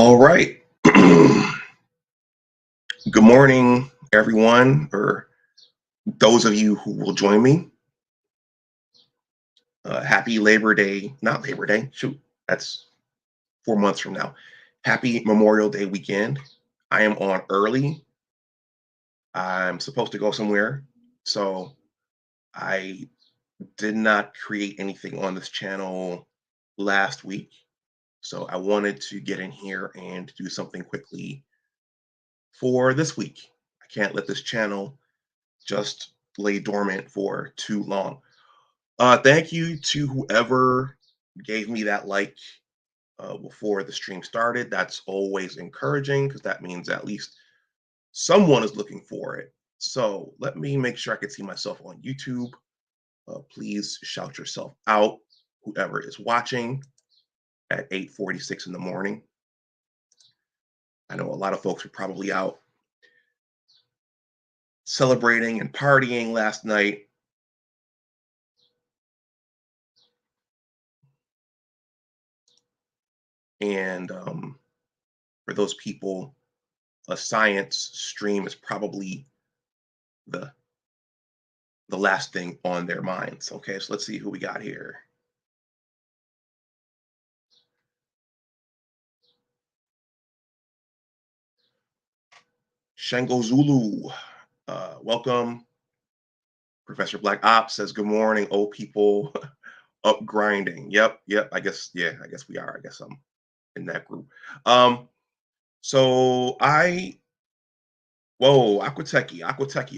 All right. Good morning, everyone, or those of you who will join me. Happy Labor Day, not Labor Day, shoot, that's 4 months from now. Happy Memorial Day weekend. I am on early. I'm supposed to go somewhere, so I did not create anything on this channel last week. So I wanted to get in here and do something quickly for this week. I can't let this channel just lay dormant for too long. Thank you to whoever gave me that like before the stream started. That's always encouraging because that means at least someone is looking for it. So let me make sure I can see myself on YouTube. Please shout yourself out, whoever is watching at 8:46 in the morning. I know a lot of folks are probably out celebrating and partying last night. And for those people, a science stream is probably the last thing on their minds. Okay, so let's see who we got here. Shango Zulu, welcome. Professor Black Ops says good morning, old people up grinding. Yep. I guess we are. I guess I'm in that group. So Aquateki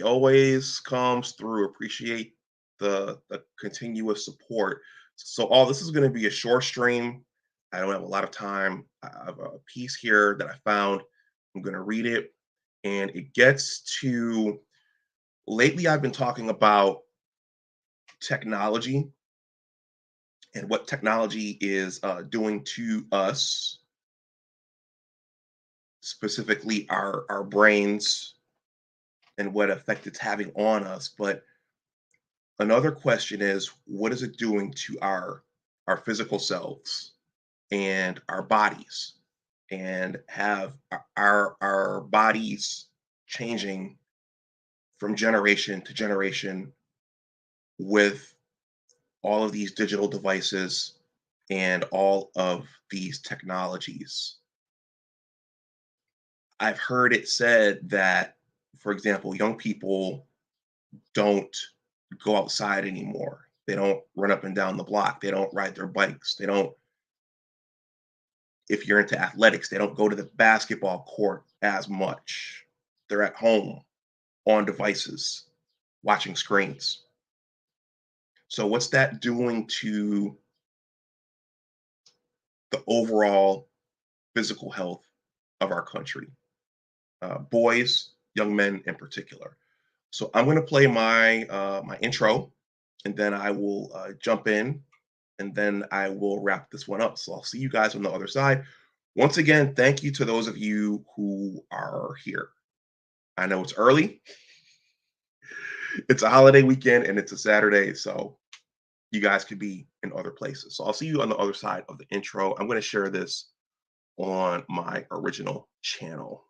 always comes through. Appreciate the continuous support. So all this is going to be a short stream. I don't have a lot of time. I have a piece here that I found. I'm going to read it, and it gets to. Lately, I've been talking about technology and what technology is doing to us, specifically our brains, and what effect it's having on us. But another question is, what is it doing to our physical selves and our bodies? And have our bodies changing from generation to generation with all of these digital devices and all of these technologies? I've heard it said that, for example, young people don't go outside anymore. They don't run up and down the block. They don't ride their bikes. They don't, if you're into athletics, they don't go to the basketball court as much. They're at home on devices, watching screens. So, what's that doing to the overall physical health of our country? Boys, young men in particular. So, I'm going to play my intro, and then I will jump in, and then I will wrap this one up. So, I'll see you guys on the other side. Once again, thank you to those of you who are here. I know it's early. It's a holiday weekend and it's a Saturday, so you guys could be in other places. So I'll see you on the other side of the intro. I'm going to share this on my original channel.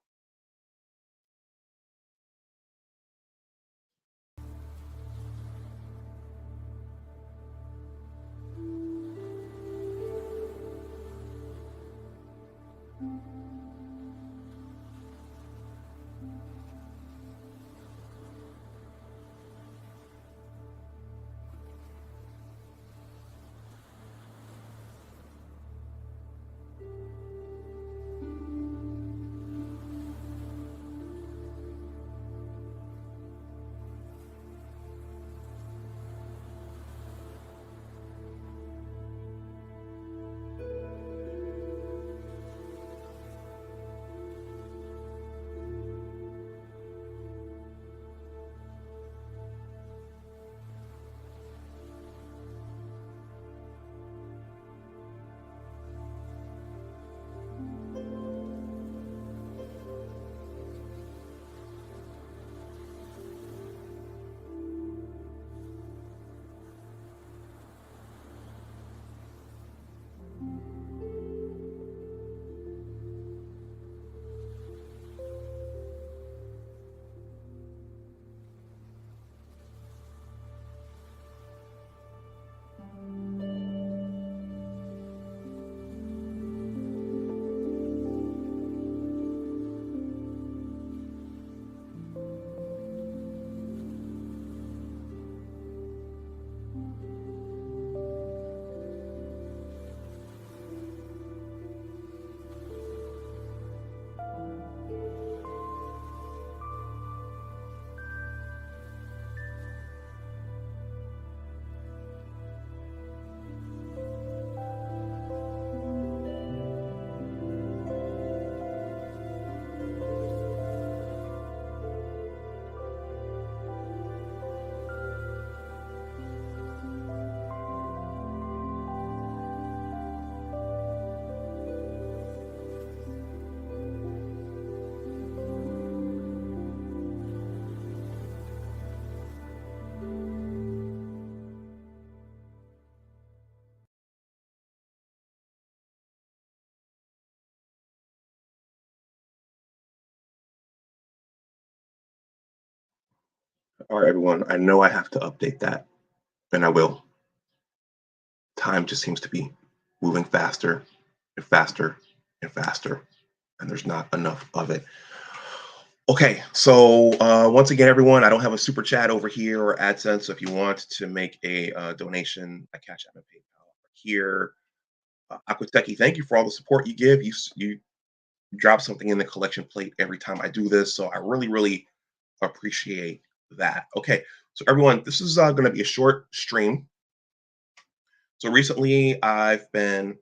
All right, everyone. I know I have to update that, and I will. Time just seems to be moving faster and faster and faster, and there's not enough of it. Okay, so once again, everyone, I don't have a super chat over here or AdSense. So if you want to make a donation, I Cash App and PayPal here. Aquateki, thank you for all the support you give. You drop something in the collection plate every time I do this, so I really, really appreciate that. Okay, so everyone, this is going to be a short stream. So recently, I've been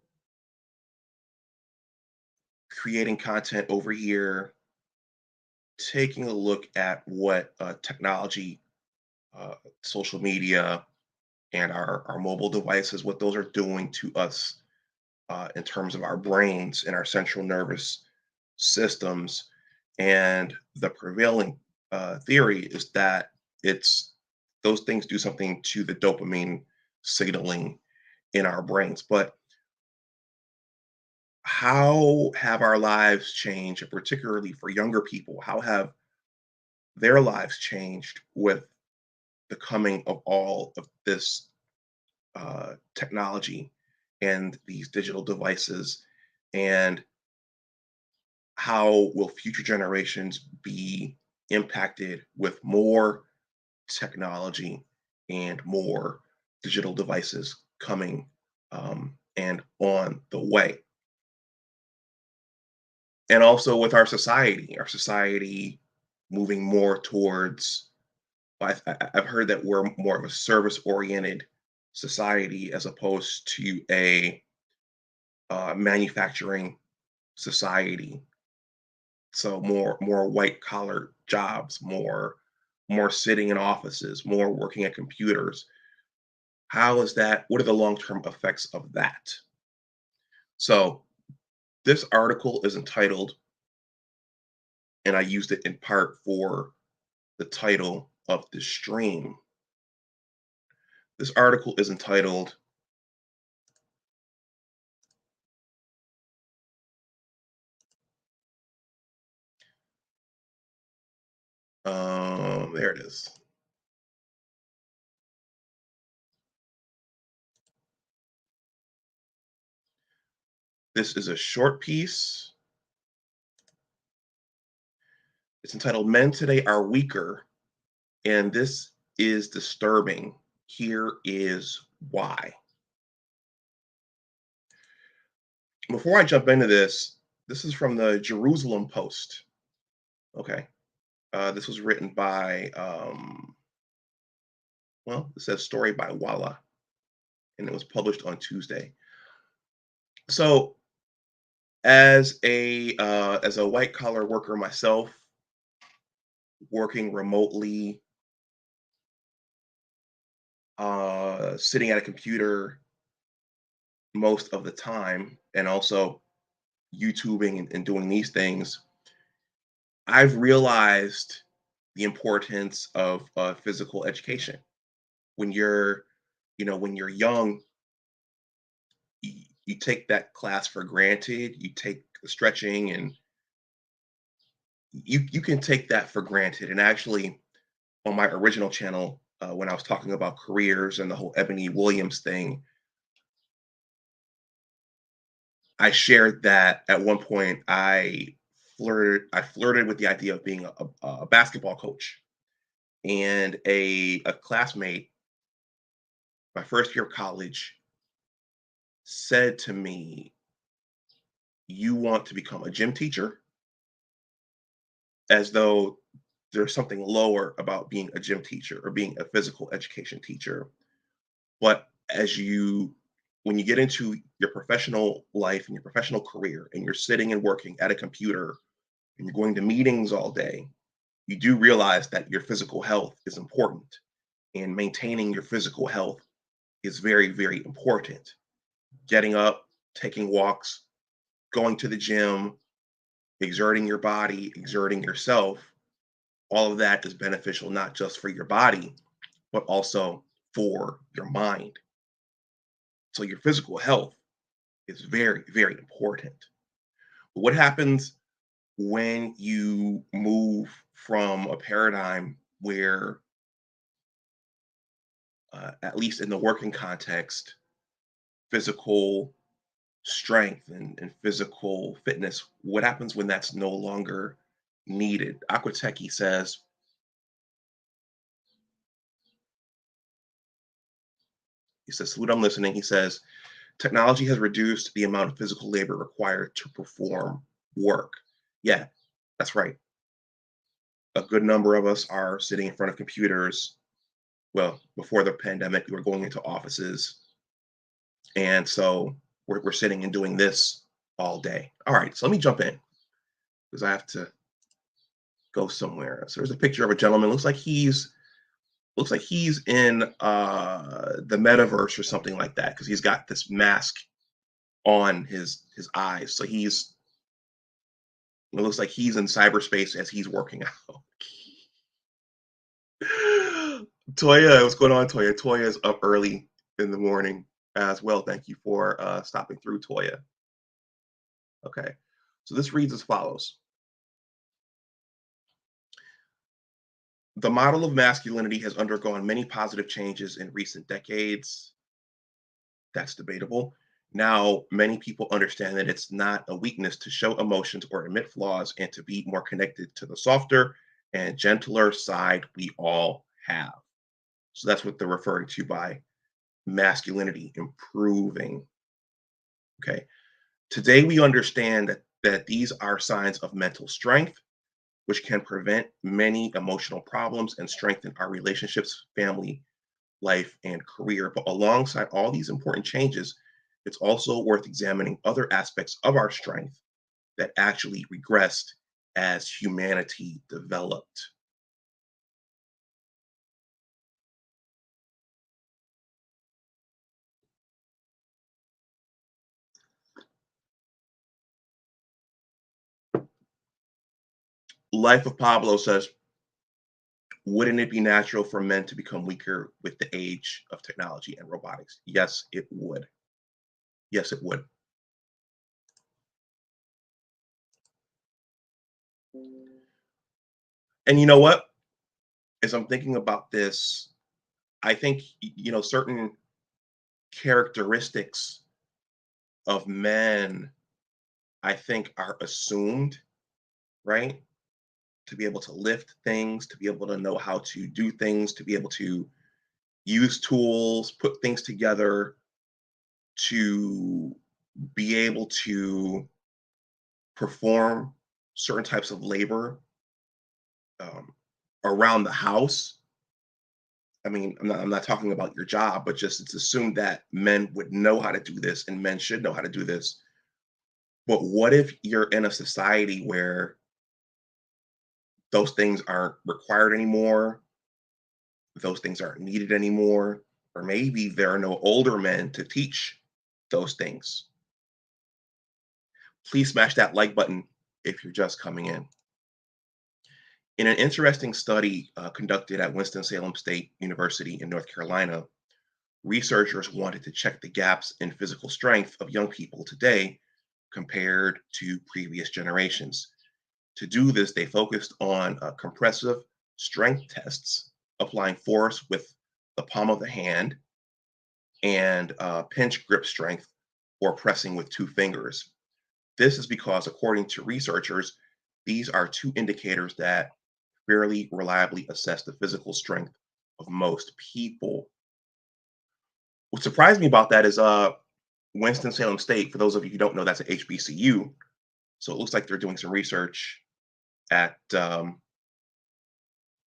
creating content over here, taking a look at what technology, social media, and our mobile devices, what those are doing to us in terms of our brains and our central nervous systems. And the prevailing theory is that it's those things do something to the dopamine signaling in our brains. But how have our lives changed, and particularly for younger people? How have their lives changed with the coming of all of this technology and these digital devices? And how will future generations be impacted with more technology and more digital devices coming and on the way? And also with our society moving more towards, I've heard that we're more of a service oriented society as opposed to a manufacturing society. So more white collar jobs, more sitting in offices, more working at computers. How is that? What are the long term effects of that? So this article is entitled, and I used it in part for the title of the stream. This article is entitled there it is. This is a short piece. It's entitled Men Today Are Weaker, and this is disturbing. Here is why. Before I jump into this is from the Jerusalem Post. Okay. This was written by, well, it says story by Walla, and it was published on Tuesday. So, as a white collar worker myself, working remotely, sitting at a computer most of the time, and also YouTubing and doing these things, I've realized the importance of physical education. When you're, when you're young, you take that class for granted. You take stretching, and you can take that for granted. And actually, on my original channel, when I was talking about careers and the whole Ebony Williams thing, I shared that at one point I flirted with the idea of being a basketball coach. And a classmate, my first year of college, said to me, "You want to become a gym teacher?" As though there's something lower about being a gym teacher or being a physical education teacher. But when you get into your professional life and your professional career, and you're sitting and working at a computer, and you're going to meetings all day, you do realize that your physical health is important, and maintaining your physical health is very, very important. Getting up, taking walks, going to the gym, exerting your body, exerting yourself, all of that is beneficial not just for your body, but also for your mind. So your physical health is very, very important. What happens when you move from a paradigm where at least in the working context, physical strength and physical fitness. What happens when that's no longer needed? Aquateki says, he says, salute, I'm listening. He says, technology has reduced the amount of physical labor required to perform work. Yeah, that's right. A good number of us are sitting in front of computers. Well, before the pandemic, we were going into offices. And so we're sitting and doing this all day. All right, so let me jump in because I have to go somewhere. So there's a picture of a gentleman. Looks like he's in the metaverse or something like that because he's got this mask on his eyes. So it looks like he's in cyberspace as he's working out. Toya, what's going on, Toya? Toya is up early in the morning as well. Thank you for stopping through, Toya. Okay. So this reads as follows. The model of masculinity has undergone many positive changes in recent decades. That's debatable. Now, many people understand that it's not a weakness to show emotions or admit flaws and to be more connected to the softer and gentler side we all have. So that's what they're referring to by masculinity improving. Okay. Today, we understand that these are signs of mental strength, which can prevent many emotional problems and strengthen our relationships, family, life, and career. But alongside all these important changes, it's also worth examining other aspects of our strength that actually regressed as humanity developed. Life of Pablo says, wouldn't it be natural for men to become weaker with the age of technology and robotics? Yes, it would. Yes, it would. And you know what? As I'm thinking about this, I think, certain characteristics of men, I think, are assumed, right? To be able to lift things, to be able to know how to do things, to be able to use tools, put things together, to be able to perform certain types of labor um, around the house. I mean, I'm not talking about your job, but just it's assumed that men would know how to do this and men should know how to do this. But what if you're in a society where those things aren't required anymore? Those things aren't needed anymore, or maybe there are no older men to teach those things. Please smash that like button if you're just coming in. In an interesting study conducted at Winston-Salem State University in North Carolina, researchers wanted to check the gaps in physical strength of young people today compared to previous generations. To do this, they focused on compressive strength tests, applying force with the palm of the hand, and pinch grip strength or pressing with two fingers. This is because, according to researchers, these are two indicators that fairly reliably assess the physical strength of most people. What surprised me about that is Winston-Salem State, for those of you who don't know, that's an HBCU. So it looks like they're doing some research at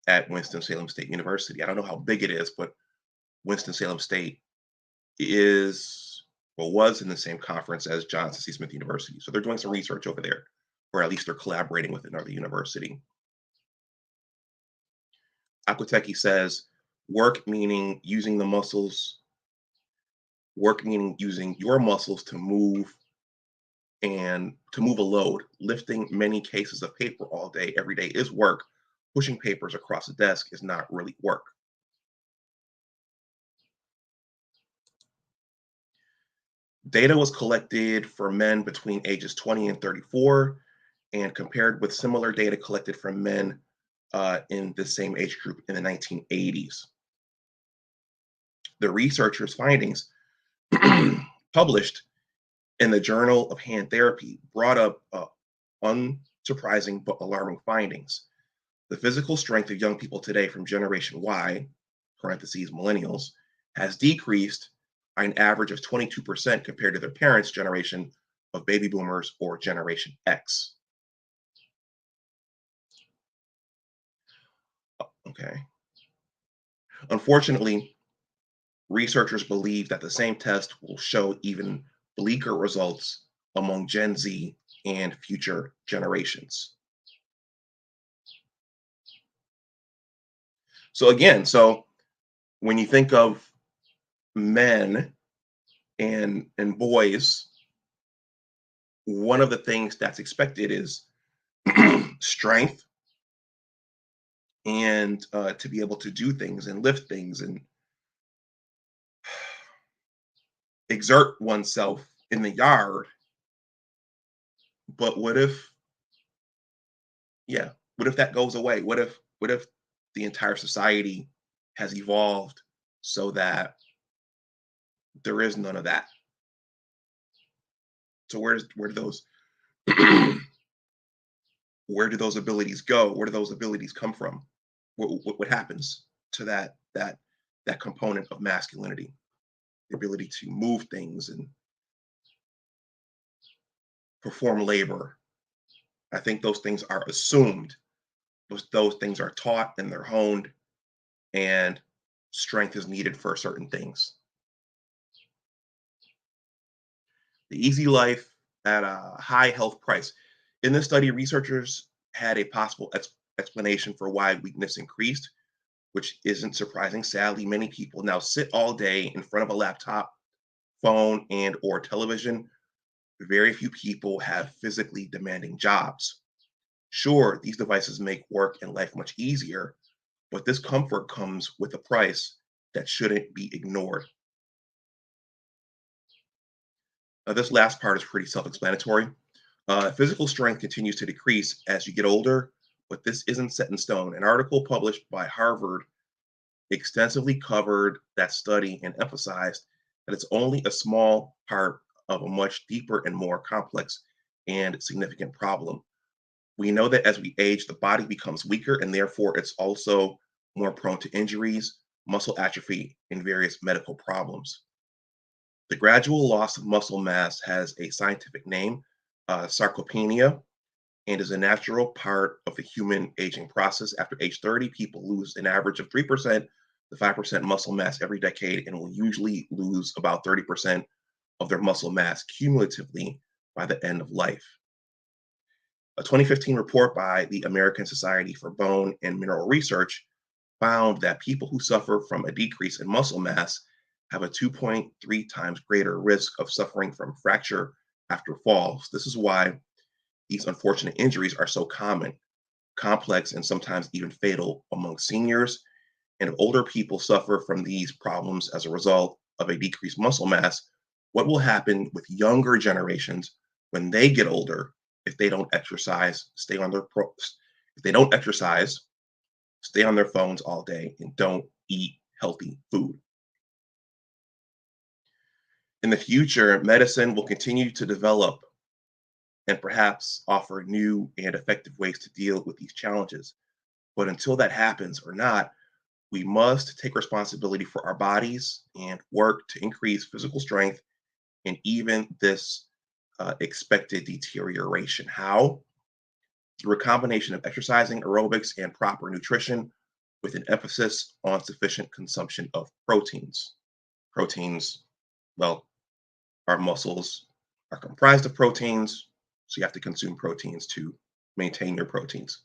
at Winston-Salem State University. I don't know how big it is, but Winston-Salem State is or was in the same conference as Johnson C. Smith University. So they're doing some research over there, or at least they're collaborating with another university. Aquateki says, work meaning using the muscles, work meaning using your muscles to move and to move a load. Lifting many cases of paper all day, every day is work. Pushing papers across a desk is not really work. Data was collected for men between ages 20 and 34 and compared with similar data collected from men in the same age group in the 1980s. The researchers' findings published in the Journal of Hand Therapy brought up unsurprising but alarming findings. The physical strength of young people today from Generation Y, parentheses millennials, has decreased by an average of 22% compared to their parents' generation of baby boomers or Generation X. Okay. Unfortunately, researchers believe that the same test will show even bleaker results among Gen Z and future generations. So when you think of men and boys, one of the things that's expected is strength and to be able to do things and lift things and exert oneself in the yard. But yeah, what if that goes away? What if the entire society has evolved so that there is none of that? So where do those where do those abilities go? Where do those abilities come from? What happens to that component of masculinity, the ability to move things and perform labor? I think those things are assumed. Those things are taught and they're honed, and strength is needed for certain things. The easy life at a high health price. In this study, researchers had a possible explanation for why weakness increased, which isn't surprising. Sadly, many people now sit all day in front of a laptop, phone, and or television. Very few people have physically demanding jobs. Sure, these devices make work and life much easier, but this comfort comes with a price that shouldn't be ignored. This last part is pretty self explanatory. Physical strength continues to decrease as you get older, but this isn't set in stone. An article published by Harvard extensively covered that study and emphasized that it's only a small part of a much deeper and more complex and significant problem. We know that as we age, the body becomes weaker and therefore it's also more prone to injuries, muscle atrophy, and various medical problems. The gradual loss of muscle mass has a scientific name, sarcopenia, and is a natural part of the human aging process. After age 30, people lose an average of 3% to 5% muscle mass every decade and will usually lose about 30% of their muscle mass cumulatively by the end of life. A 2015 report by the American Society for Bone and Mineral Research found that people who suffer from a decrease in muscle mass have a 2.3 times greater risk of suffering from fracture after falls. This is why these unfortunate injuries are so common, complex, and sometimes even fatal among seniors. And if older people suffer from these problems as a result of a decreased muscle mass, what will happen with younger generations when they get older if they don't exercise, if they don't exercise, stay on their phones all day, and don't eat healthy food? In the future, medicine will continue to develop and perhaps offer new and effective ways to deal with these challenges. But until that happens or not, we must take responsibility for our bodies and work to increase physical strength and even this expected deterioration. How? Through a combination of exercising, aerobics, and proper nutrition with an emphasis on sufficient consumption of proteins. Proteins, well, our muscles are comprised of proteins, so you have to consume proteins to maintain your proteins.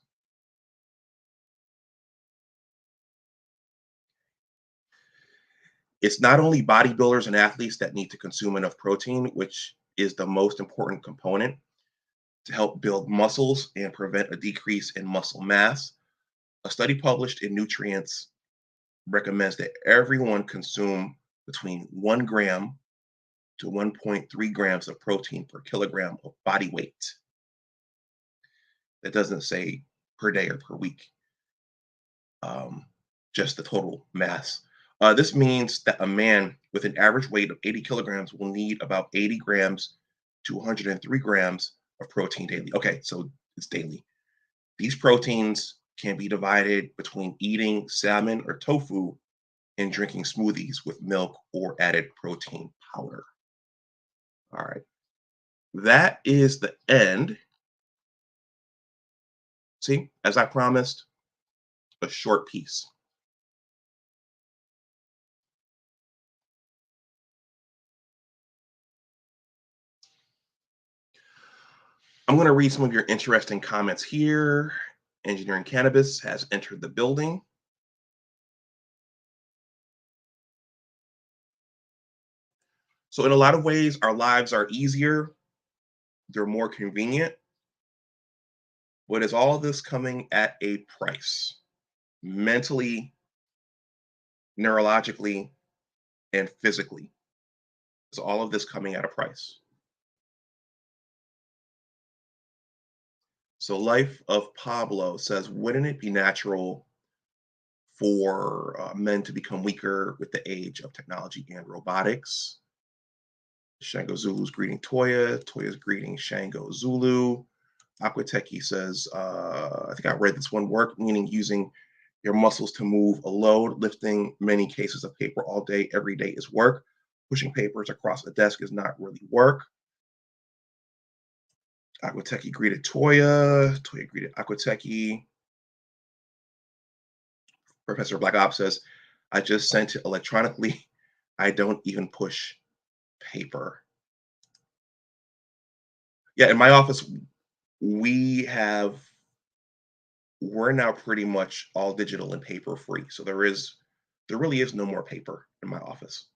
It's not only bodybuilders and athletes that need to consume enough protein, which is the most important component to help build muscles and prevent a decrease in muscle mass. A study published in Nutrients recommends that everyone consume between 1 gram to 1.3 grams of protein per kilogram of body weight. That doesn't say per day or per week, just the total mass. This means that a man with an average weight of 80 kilograms will need about 80 grams to 103 grams of protein daily. Okay, so it's daily. These proteins can be divided between eating salmon or tofu and drinking smoothies with milk or added protein powder. All right, that is the end. See, as I promised, a short piece. I'm going to read some of your interesting comments here. Engineering Cannabis has entered the building. So, in a lot of ways, our lives are easier, they're more convenient, but is all this coming at a price? Mentally, neurologically, and physically. Is all of this coming at a price? So, Life of Pablo says, wouldn't it be natural for men to become weaker with the age of technology and robotics? Shango Zulu's greeting Toya. Toya's greeting Shango Zulu. Aquateki says, I think I read this one, work meaning using your muscles to move a load, lifting many cases of paper all day, every day is work. Pushing papers across a desk is not really work. Aquateki greeted Toya. Toya greeted Aquateki. Professor Black Ops says, I just sent it electronically. I don't even push paper. Yeah, in my office, we have we're now pretty much all digital and paper free. So there really is no more paper in my office.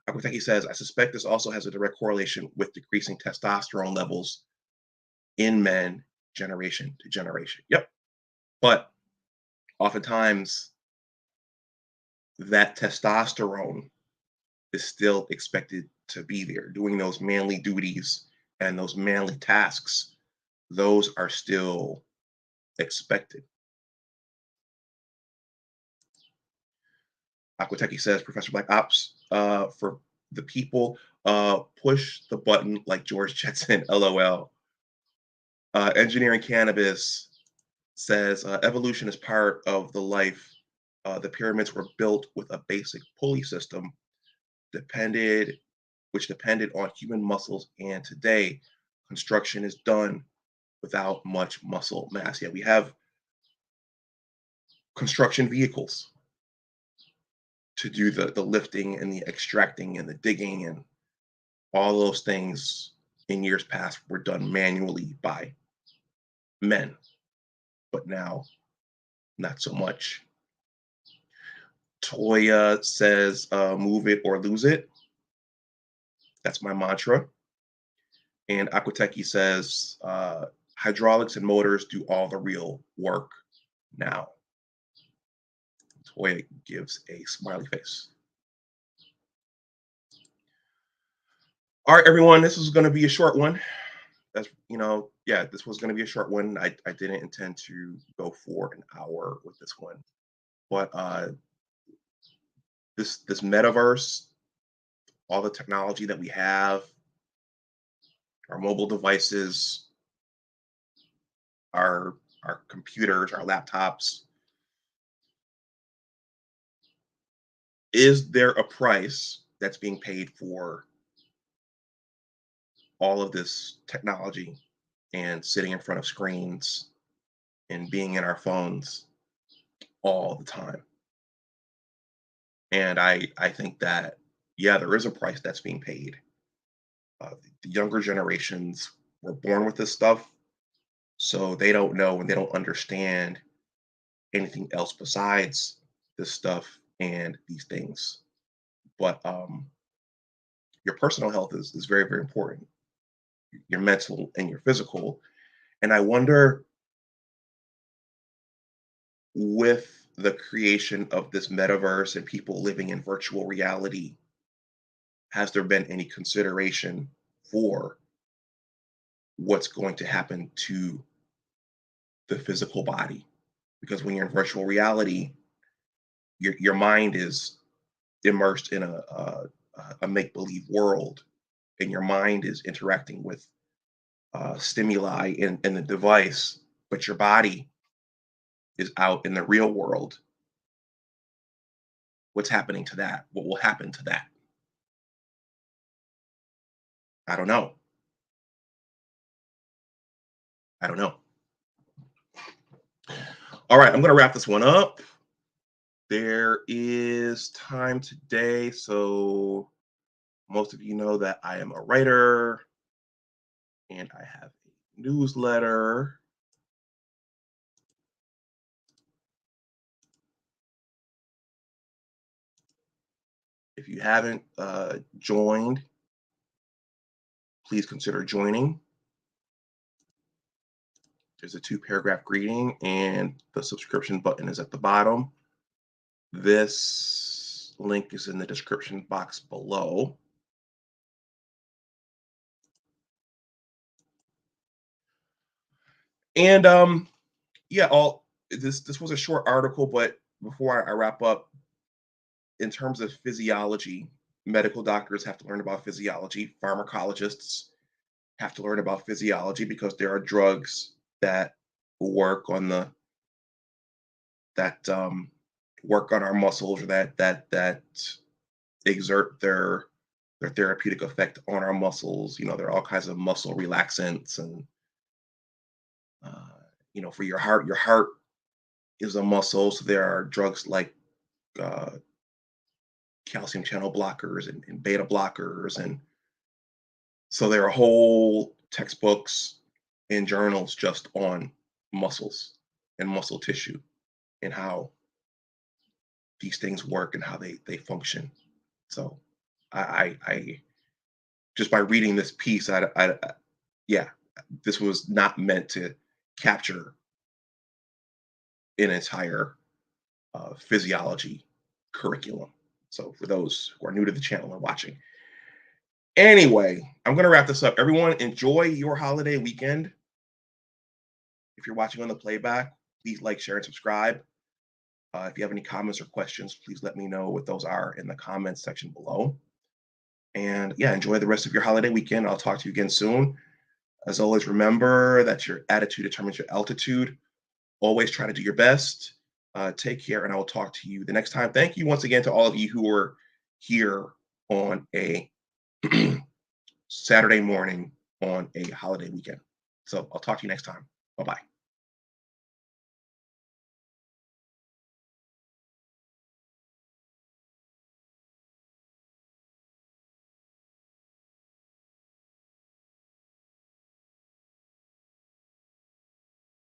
Akuteki says, I suspect this also has a direct correlation with decreasing testosterone levels in men generation to generation. Yep. But oftentimes that testosterone is still expected to be there, doing those manly duties and those manly tasks. Those are still expected. Aquateki says, Professor Black Ops, for the people, push the button like George Jetson, LOL. Engineering Cannabis says, evolution is part of the life. The pyramids were built with a basic pulley system depended, which depended on human muscles, and today construction is done without much muscle mass. Yeah, we have construction vehicles to do the lifting and the extracting and the digging, and all those things in years past were done manually by men, but now not so much. Toya says, move it or lose it. That's my mantra. And Aquateki says, hydraulics and motors do all the real work now. Toya gives a smiley face. All right, everyone, this is going to be a short one. Yeah, this was going to be a short one. I didn't intend to go for an hour with this one, but this metaverse, all the technology that we have, our mobile devices, our our computers, our laptops, is there a price that's being paid for all of this technology and sitting in front of screens and being in our phones all the time? And I think that, yeah, there is a price that's being paid. The younger generations were born with this stuff, so they don't know and they don't understand anything else besides this stuff and these things. But your personal health is very, very important, your mental and your physical. And I wonder, with the creation of this metaverse and people living in virtual reality, has there been any consideration for what's going to happen to the physical body? Because when you're in virtual reality, your mind is immersed in a make-believe world, and your mind is interacting with stimuli in the device, but your body is out in the real world. What's happening to that? What will happen to that? I don't know. I don't know. All right, I'm going to wrap this one up. There is time today. So, most of you know that I am a writer and I have a newsletter. If you haven't joined, please consider joining. There's a 2-paragraph greeting, and the subscription button is at the bottom. This link is in the description box below. And yeah, all this was a short article, but before I wrap up, in terms of physiology, medical doctors have to learn about physiology. Pharmacologists have to learn about physiology because there are drugs that work on the that work on our muscles, or that exert their therapeutic effect on our muscles. There are all kinds of muscle relaxants, and for your heart is a muscle, so there are drugs like uh, calcium channel blockers and beta blockers, and so there are whole textbooks and journals just on muscles and muscle tissue and how these things work and how they function. So I just by reading this piece, yeah, this was not meant to capture an entire physiology curriculum. So for those who are new to the channel and watching, anyway, I'm going to wrap this up. Everyone, enjoy your holiday weekend. If you're watching on the playback, please like, share, and subscribe. If you have any comments or questions, please let me know what those are in the comments section below. And yeah, enjoy the rest of your holiday weekend. I'll talk to you again soon. As always, remember that your attitude determines your altitude. Always try to do your best. Take care, and I will talk to you the next time. Thank you once again to all of you who were here on a Saturday morning on a holiday weekend. So I'll talk to you next time. Bye bye.